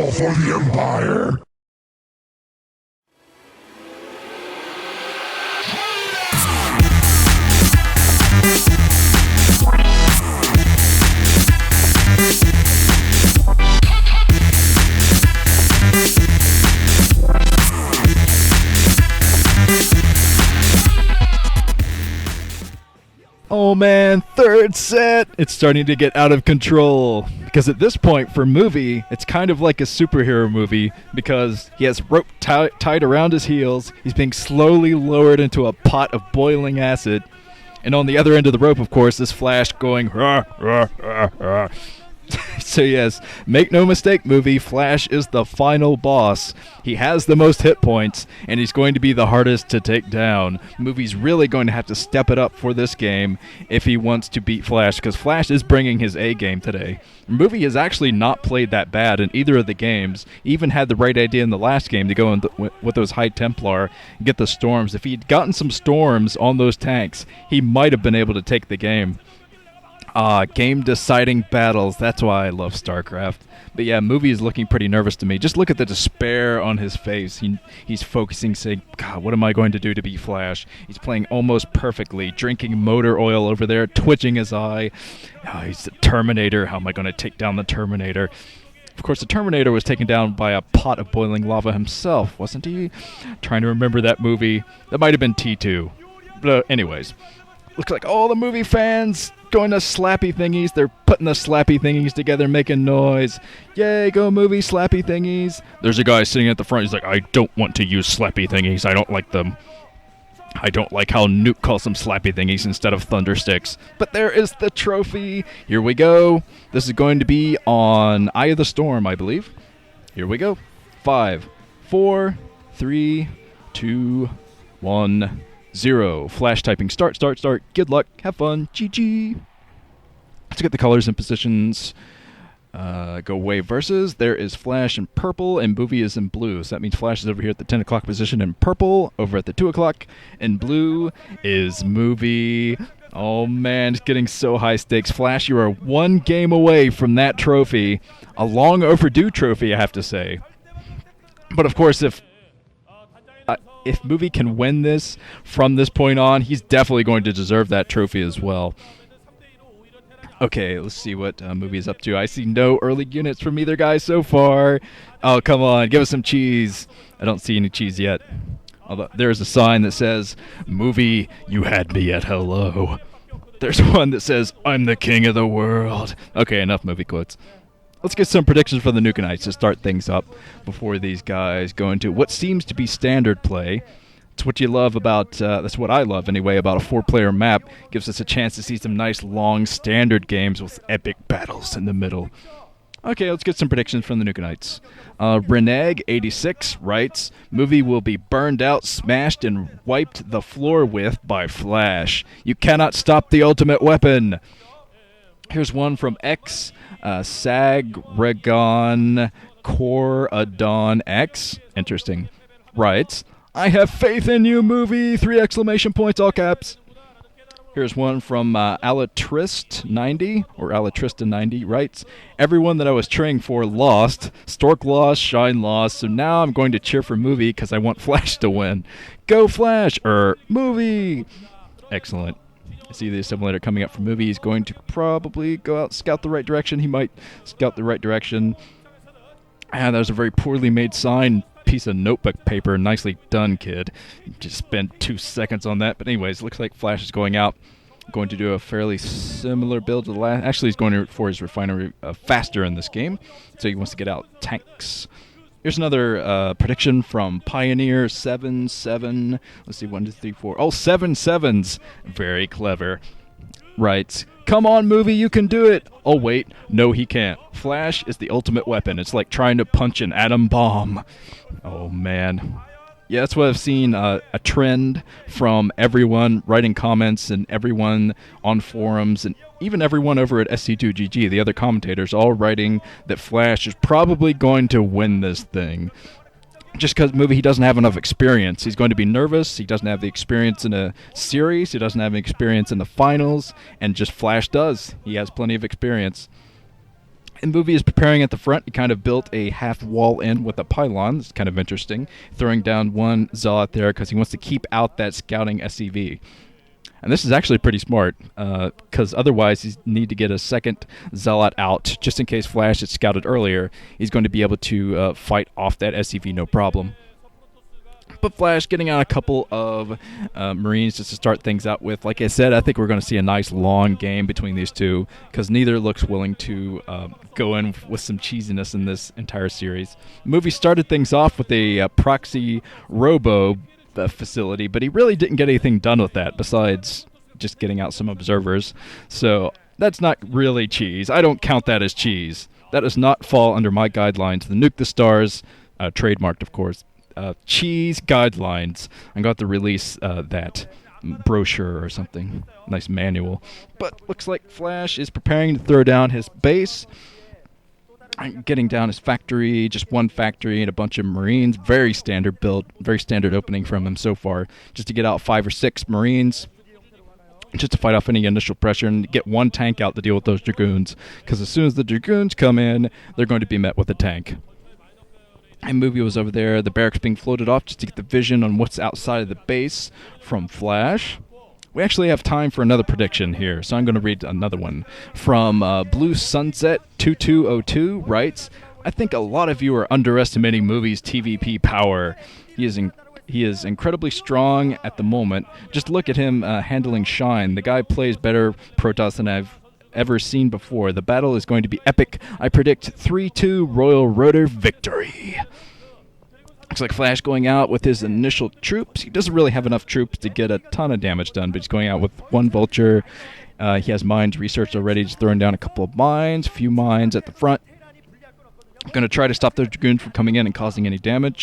all for the Empire. Oh man, third set! It's starting to get out of control. Because at this point, for movie, it's kind of like a superhero movie because he has rope tied around his heels, he's being slowly lowered into a pot of boiling acid, and on the other end of the rope, of course, is Flash going, rah, rah, rah, rah. So yes, make no mistake, movie, Flash is the final boss. He has the most hit points, and he's going to be the hardest to take down. Movie's really going to have to step it up for this game if he wants to beat Flash, because Flash is bringing his A game today. Movie has actually not played that bad in either of the games. He even had the right idea in the last game to go in with those High Templar and get the storms. If he'd gotten some storms on those tanks, he might have been able to take the game. Game-deciding battles. That's why I love StarCraft. But yeah, Movie is looking pretty nervous to me. Just look at the despair on his face. He's focusing, saying, God, what am I going to do to beat Flash? He's playing almost perfectly, drinking motor oil over there, twitching his eye. Oh, he's the Terminator. How am I going to take down the Terminator? Of course, the Terminator was taken down by a pot of boiling lava himself, wasn't he? Trying to remember that movie. That might have been T2. But anyways, looks like all the Movie fans going to slappy thingies. They're putting the slappy thingies together, making noise. Yay, go Movie, slappy thingies. There's a guy sitting at the front. He's like, I don't want to use slappy thingies. I don't like them. I don't like how Nuke calls them slappy thingies instead of thunder sticks. But there is the trophy. Here we go. This is going to be on Eye of the Storm, I believe. Here we go. 5, 4, 3, 2, 1... 0. Flash typing. Start. Good luck. Have fun. GG. Let's get the colors and positions. Go wave versus. There is Flash in purple and Movie is in blue. So that means Flash is over here at the 10 o'clock position in purple. Over at the 2 o'clock in blue is Movie. Oh man, it's getting so high stakes. Flash, you are one game away from that trophy. A long overdue trophy, I have to say. But of course, if Movie can win this from this point on, he's definitely going to deserve that trophy as well. Okay, let's see what Movie is up to. I see no early units from either guy so far. Oh, come on, give us some cheese. I don't see any cheese yet. Although there's a sign that says, Movie, you had me at hello. There's one that says, I'm the king of the world. Okay, enough Movie quotes. Let's get some predictions for the Nukenites to start things up before these guys go into what seems to be standard play. It's what you love about, that's what I love anyway, about a 4-player map. Gives us a chance to see some nice long standard games with epic battles in the middle. Okay, let's get some predictions from the Nukenites. Reneg86 writes, Movie will be burned out, smashed, and wiped the floor with by Flash. You cannot stop the ultimate weapon. Here's one from X. Sagregon Coradon X, interesting, writes, I have faith in you, Movie! 3 exclamation points, all caps. Here's one from Alatrist90, or Alatrista90, writes, everyone that I was cheering for lost. Stork lost, Shine lost, so now I'm going to cheer for Movie because I want Flash to win. Go Flash! Movie! Excellent. See the assimilator coming up from Movie. He's going to probably go out, scout the right direction. He might scout the right direction. And that was a very poorly made sign. Piece of notebook paper. Nicely done, kid. You just spent 2 seconds on that. But anyways, looks like Flash is going out. Going to do a fairly similar build to the last. Actually, he's going for his refinery faster in this game. So he wants to get out tanks. Here's another prediction from Pioneer 77. Let's see, 1, 2, 3, 4. Oh, 7 sevens. Very clever. Writes, come on, Movie, you can do it. Oh, wait. No, he can't. Flash is the ultimate weapon. It's like trying to punch an atom bomb. Oh, man. Yeah, that's what I've seen, a trend from everyone writing comments and everyone on forums and even everyone over at SC2GG, the other commentators, all writing that Flash is probably going to win this thing. Just because Movie, he doesn't have enough experience. He's going to be nervous. He doesn't have the experience in a series. He doesn't have experience in the finals. And just Flash does. He has plenty of experience. And Movie is preparing at the front. He kind of built a half wall in with a pylon. It's kind of interesting. Throwing down one Zealot there because he wants to keep out that scouting SCV. And this is actually pretty smart, because otherwise he's need to get a second Zealot out, just in case Flash is scouted earlier. He's going to be able to fight off that SCV no problem. But Flash getting out a couple of Marines just to start things out with. Like I said, I think we're going to see a nice long game between these two, because neither looks willing to go in with some cheesiness in this entire series. The movie started things off with a proxy robo facility, but he really didn't get anything done with that besides just getting out some observers. So that's not really cheese. I don't count that as cheese. That does not fall under my guidelines. The Nuke the Stars, trademarked of course, cheese guidelines. I'm going to release that brochure or something. Nice manual. But looks like Flash is preparing to throw down his base. Getting down his factory, just one factory and a bunch of Marines. Very standard build, very standard opening from him so far. Just to get out 5 or 6 Marines, just to fight off any initial pressure and get one tank out to deal with those Dragoons. Because as soon as the Dragoons come in, they're going to be met with a tank. And Movie was over there, the barracks being floated off just to get the vision on what's outside of the base from Flash. We actually have time for another prediction here, so I'm going to read another one. From Blue Sunset 2202 writes, I think a lot of you are underestimating Movie's TVP power. He is incredibly strong at the moment. Just look at him handling Shine. The guy plays better Protoss than I've ever seen before. The battle is going to be epic. I predict 3-2 Royal Rotor victory. Looks like Flash going out with his initial troops. He doesn't really have enough troops to get a ton of damage done, but he's going out with one Vulture. He has mines researched already, just throwing down a couple of mines, a few mines at the front. Going to try to stop those Dragoons from coming in and causing any damage.